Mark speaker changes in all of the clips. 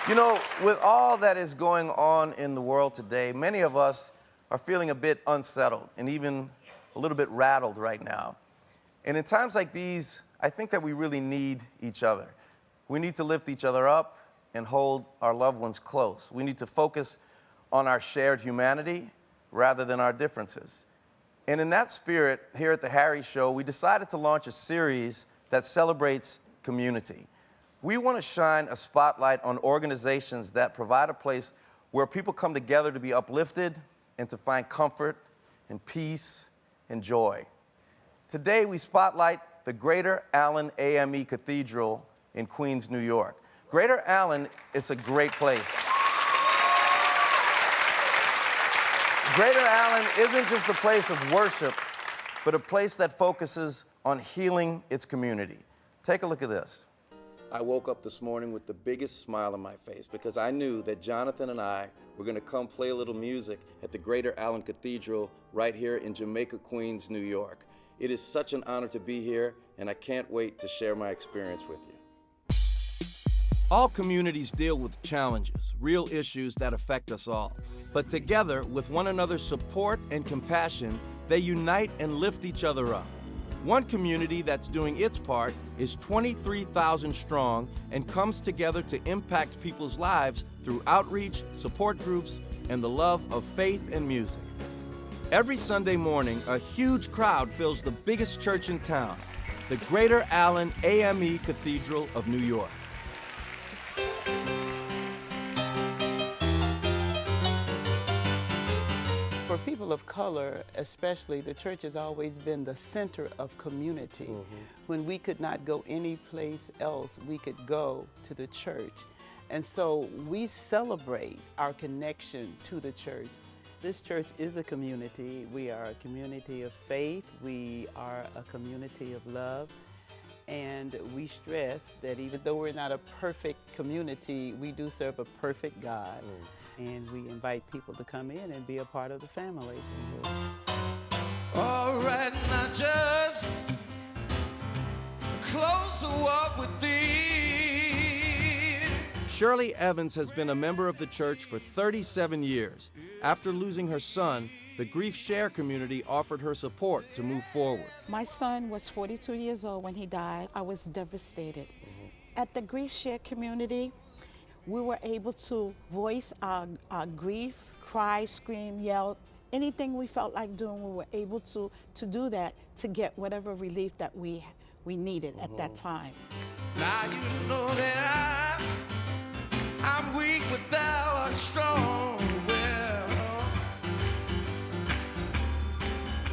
Speaker 1: You know, with all that is going on in the world today, many of us are feeling a bit unsettled and even a little bit rattled right now. And in times like these, I think that we really need each other. We need to lift each other up and hold our loved ones close. We need to focus on our shared humanity rather than our differences. And in that spirit, here at the Harry Show, we decided to launch a series that celebrates community. We want to shine a spotlight on organizations that provide a place where people come together to be uplifted and to find comfort and peace and joy. Today, we spotlight the Greater Allen AME Cathedral in Queens, New York. Greater Allen is a great place. Greater Allen isn't just a place of worship, but a place that focuses on healing its community. Take a look at this. I woke up this morning with the biggest smile on my face because I knew that Jonathan and I were going to come play a little music at the Greater Allen Cathedral right here in Jamaica, Queens, New York. It is such an honor to be here, and I can't wait to share my experience with you. All communities deal with challenges, real issues that affect us all. But together, with one another's support and compassion, they unite and lift each other up. One community that's doing its part is 23,000 strong and comes together to impact people's lives through outreach, support groups, and the love of faith and music. Every Sunday morning, a huge crowd fills the biggest church in town, the Greater Allen AME Cathedral of New York.
Speaker 2: For people of color, especially, the church has always been the center of community. Mm-hmm. When we could not go any place else, we could go to the church. And so we celebrate our connection to the church. This church is a community. We are a community of faith. We are a community of love. And we stress that even though we're not a perfect community, we do serve a perfect God. And we invite people to come in and be a part of the family.
Speaker 3: All right, now just close to walk with thee.
Speaker 1: Shirley Evans has been a member of the church for 37 years. After losing her son, the Grief Share community offered her support to move forward.
Speaker 4: My son was 42 years old when he died. I was devastated. At the Grief Share community, we were able to voice our grief, cry, scream, yell, anything we felt like doing, we were able to do that to get whatever relief that we needed at that time.
Speaker 3: Now you know that I'm weak, but thou art strong. Well,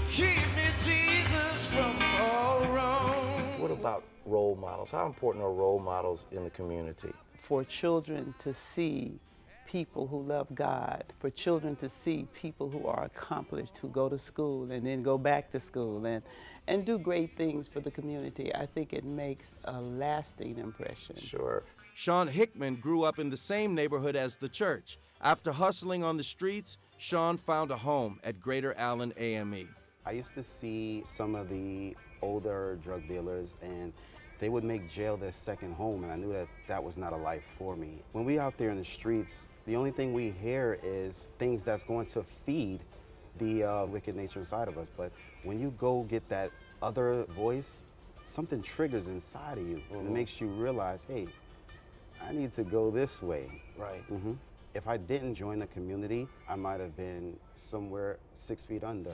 Speaker 3: keep me, Jesus, from all wrong.
Speaker 1: What about role models? How important are role models in the community?
Speaker 2: For children to see people who love God, for children to see people who are accomplished, who go to school and then go back to school and do great things for the community, I think it makes a lasting impression.
Speaker 1: Sure. SHAUN HICKMON grew up in the same neighborhood as the church. After hustling on the streets, SHAUN found a home at Greater Allen AME.
Speaker 5: I used to see some of the older drug dealers, and they would make jail their second home, and I knew that that was not a life for me. When we out there in the streets, the only thing we hear is things that's going to feed the wicked nature inside of us. But when you go get that other voice, something triggers inside of you, and it makes you realize, hey, I need to go this way.
Speaker 1: Right.
Speaker 5: If I didn't join the community, I might have been somewhere 6 feet under.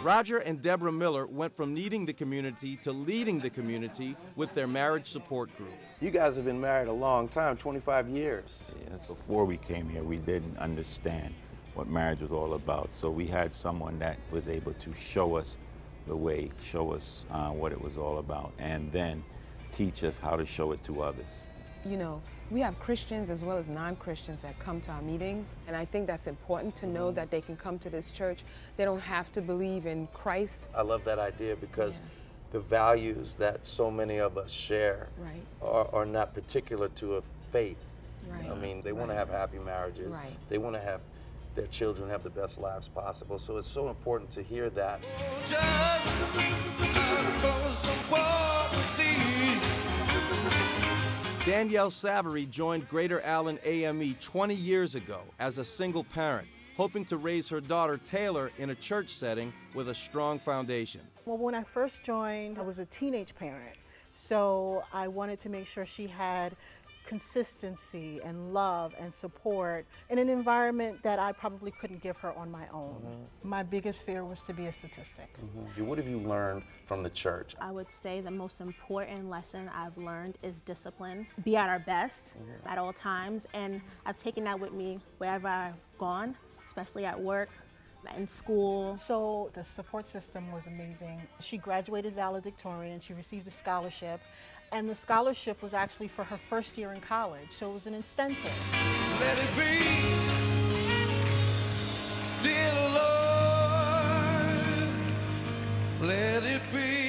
Speaker 1: Roger and Deborah Miller went from needing the community to leading the community with their marriage support group. You guys have been married a long time, 25 years.
Speaker 6: Yes, before we came here, we didn't understand what marriage was all about. So we had someone that was able to show us the way, show us what it was all about, and then teach us how to show it to others.
Speaker 7: You know, we have Christians as well as non-Christians that come to our meetings, and I think that's important to know that they can come to this church. They don't have to believe in Christ.
Speaker 1: I love that idea because the values that so many of us share are not particular to a faith. I mean, they want to have happy marriages. They want to have their children have the best lives possible. So it's so important to hear that. Danielle SAVARY joined Greater Allen AME 20 years ago as a single parent, hoping to raise her daughter Taylor in a church setting with a strong foundation.
Speaker 8: Well, when I first joined, I was a teenage parent, so I wanted to make sure she had consistency and love and support in an environment that I probably couldn't give her on my own. My biggest fear was to be a statistic.
Speaker 1: What have you learned from the church?
Speaker 9: I would say the most important lesson I've learned is discipline. Be at our best at all times, and I've taken that with me wherever I've gone, especially at work, in school.
Speaker 8: So the support system was amazing. She graduated valedictorian, she received a scholarship, and the scholarship was actually for her first year in college, so it was an incentive.
Speaker 3: Let it be, dear Lord, let it be.